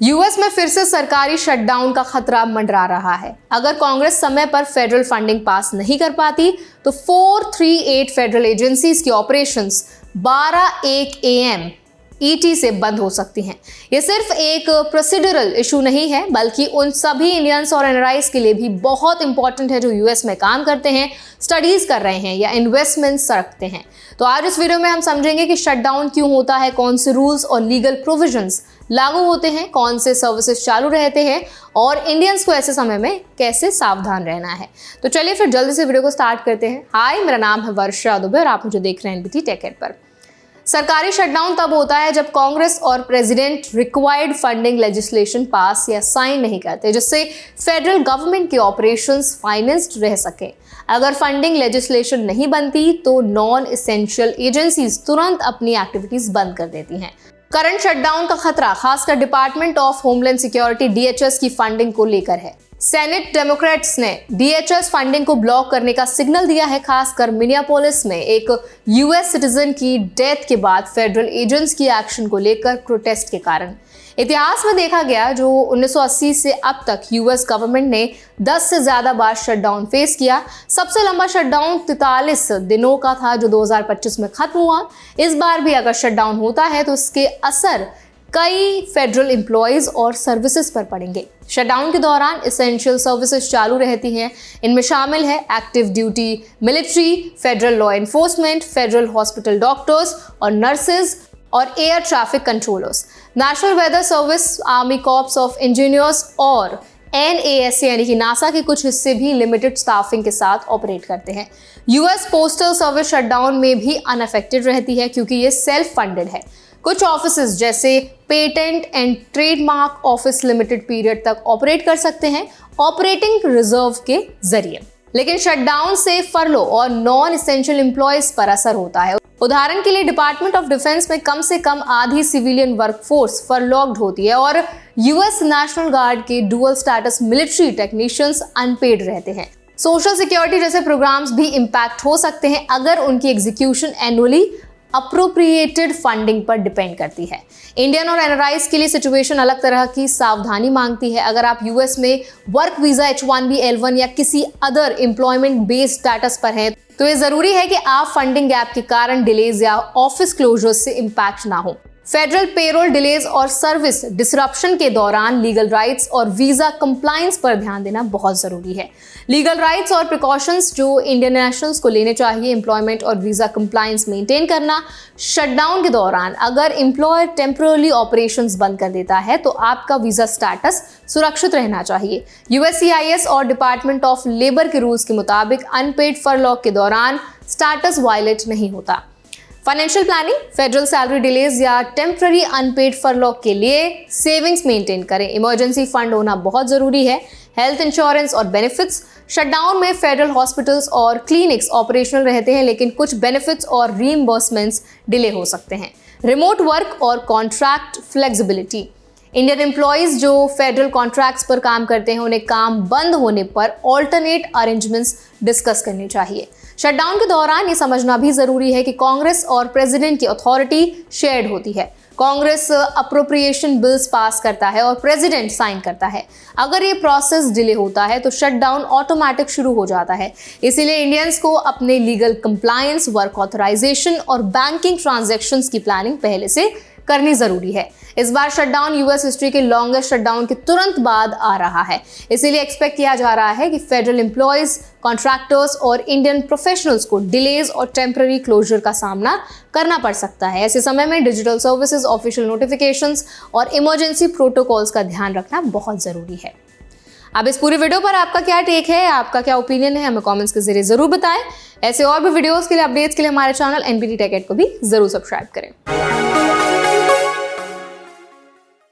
US में फिर से सरकारी शटडाउन का खतरा मंडरा रहा है। अगर कांग्रेस समय पर फेडरल फंडिंग पास नहीं कर पाती तो 438 फेडरल एजेंसीज की ऑपरेशंस 12:01 AM ET से बंद हो सकती हैं। ये सिर्फ एक प्रोसीड्यूरल इशू नहीं है, बल्कि उन सभी इंडियंस और एनआरआईज के लिए भी बहुत इंपॉर्टेंट है जो यूएस में काम करते हैं, स्टडीज कर रहे हैं या इन्वेस्टमेंट्स रखते हैं। तो आज इस वीडियो में हम समझेंगे कि शटडाउन क्यों होता है, कौन से रूल्स और लीगल प्रोविजंस लागू होते हैं, कौन से सर्विसेज चालू रहते हैं और इंडियंस को ऐसे समय में कैसे सावधान रहना है। तो चलिए फिर जल्दी से वीडियो को स्टार्ट करते हैं। हाय, मेरा नाम है वर्षा दुबे और आप मुझे देख रहे हैं एनबीटी टेक पर। सरकारी शटडाउन तब होता है जब कांग्रेस और प्रेसिडेंट रिक्वायर्ड फंडिंग लेजिस्लेशन पास या साइन नहीं करते, जिससे फेडरल गवर्नमेंट के ऑपरेशंस फाइनेंस्ड रह सके। अगर फंडिंग लेजिस्लेशन नहीं बनती तो नॉन एसेंशियल एजेंसीज तुरंत अपनी एक्टिविटीज बंद कर देती हैं। करंट शटडाउन का खतरा खासकर department of homeland security DHS की फंडिंग को लेकर है। सेनेट डेमोक्रेट्स ने DHS फंडिंग को ब्लॉक करने का सिग्नल दिया है, खासकर मिनियापोलिस में एक US सिटीजन की डेथ के बाद फेडरल एजेंट्स की एक्शन को लेकर प्रोटेस्ट के कारण। इतिहास में देखा गया जो 1980 से अब तक US गवर्नमेंट ने 10 से ज्यादा बार शटडाउन फेस किया। सबसे लंबा शटडाउन 43 दिनों का था जो 2025 में खत्म हुआ। इस बार भी अगर शटडाउन होता है तो इसके असर कई फेडरल एम्प्लॉयज और सर्विसेज पर पड़ेंगे। शटडाउन के दौरान एसेंशियल सर्विसेज चालू रहती हैं। इनमें शामिल है active duty military, federal law enforcement, federal hospital doctors और नर्सेज और air traffic controllers, national weather service, army corps of engineers और NASA यानी कि नासा के कुछ हिस्से भी लिमिटेड स्टाफिंग के साथ ऑपरेट करते हैं। US पोस्टल सर्विस शटडाउन में भी अनअफेक्टेड रहती है क्योंकि ये सेल्फ फंडेड है। कुछ ऑफिसेज जैसे patent and trademark office limited period तक ऑपरेट कर सकते हैं ऑपरेटिंग रिजर्व के जरिए, लेकिन शटडाउन से फरलो और नॉन एसेंशियल एम्प्लॉयज पर असर होता है। उदाहरण के लिए डिपार्टमेंट ऑफ डिफेंस में कम से कम आधी सिविलियन वर्कफोर्स फरलॉक्ड होती है और US नेशनल गार्ड के dual status military technicians unpaid रहते हैं। सोशल सिक्योरिटी जैसे प्रोग्राम्स भी इम्पैक्ट हो सकते हैं अगर उनकी एग्जीक्यूशन एनुअली अप्रोप्रिएटेड फंडिंग पर डिपेंड करती है। इंडियन और एनआरआईज के लिए सिचुएशन अलग तरह की सावधानी मांगती है। अगर आप US में वर्क वीजा H1B L1 या किसी अदर एम्प्लॉयमेंट बेस्ड स्टेटस पर हैं तो ये जरूरी है कि आप फंडिंग गैप के कारण डिलेज या ऑफिस क्लोजर्स से इम्पैक्ट ना हो। फेडरल पेरोल डिलेज और सर्विस डिसरप्शन के दौरान लीगल राइट्स और वीजा कंप्लायंस पर ध्यान देना बहुत जरूरी है। लीगल राइट्स और प्रिकॉशंस जो इंडियन नेशनल्स को लेने चाहिए, एम्प्लॉयमेंट और वीजा कंप्लायंस मेंटेन करना। शटडाउन के दौरान अगर एम्प्लॉयर टेम्पररी ऑपरेशंस बंद कर देता है तो आपका वीजा स्टेटस सुरक्षित रहना चाहिए। USCIS और डिपार्टमेंट ऑफ लेबर के रूल्स के मुताबिक अनपेड फरलॉक के दौरान स्टेटस वायलेट नहीं होता। Financial planning, federal salary delays या टेम्पररी अनपेड फरलॉक के लिए सेविंग्स मेंटेन करें। इमरजेंसी फंड होना बहुत जरूरी है। हेल्थ इंश्योरेंस और बेनिफिट्स, शटडाउन में फेडरल हॉस्पिटल्स और क्लिनिक्स ऑपरेशनल रहते हैं, लेकिन कुछ बेनिफिट्स और रीइंबर्समेंट्स डिले हो सकते हैं। रिमोट वर्क और कॉन्ट्रैक्ट फ्लेक्सिबिलिटी, इंडियन एम्प्लॉयज जो फेडरल कॉन्ट्रैक्ट्स पर काम करते हैं उन्हें काम बंद होने पर ऑल्टरनेट अरेंजमेंट्स डिस्कस करनी चाहिए। शटडाउन के दौरान ये समझना भी जरूरी है कि कांग्रेस और प्रेसिडेंट की अथॉरिटी शेयर्ड होती है। कांग्रेस अप्रोप्रिएशन बिल्स पास करता है और प्रेसिडेंट साइन करता है। अगर ये प्रोसेस डिले होता है तो शटडाउन ऑटोमेटिक शुरू हो जाता है। इसीलिए इंडियंस को अपने लीगल कंप्लायंस, वर्क ऑथराइजेशन और बैंकिंग ट्रांजैक्शंस की प्लानिंग पहले से करनी जरूरी है। इस बार शटडाउन US हिस्ट्री के लॉन्गेस्ट शटडाउन के तुरंत बाद आ रहा है। इसीलिए एक्सपेक्ट किया जा रहा है कि फेडरल एम्प्लॉयज, कॉन्ट्रैक्टर्स और इंडियन प्रोफेशनल्स को डिलेज और टेम्पररी क्लोजर का सामना करना पड़ सकता है। ऐसे समय में डिजिटल सर्विसेज, ऑफिशियल नोटिफिकेशंस और इमरजेंसी प्रोटोकॉल्स का ध्यान रखना बहुत जरूरी है। अब इस पूरी वीडियो पर आपका क्या टेक है, आपका क्या ओपिनियन है, हमें कमेंट्स के जरिए जरूर बताएं। ऐसे और भी वीडियोस के लिए, अपडेट्स के लिए हमारे चैनल NBT Tech को भी जरूर सब्सक्राइब करें।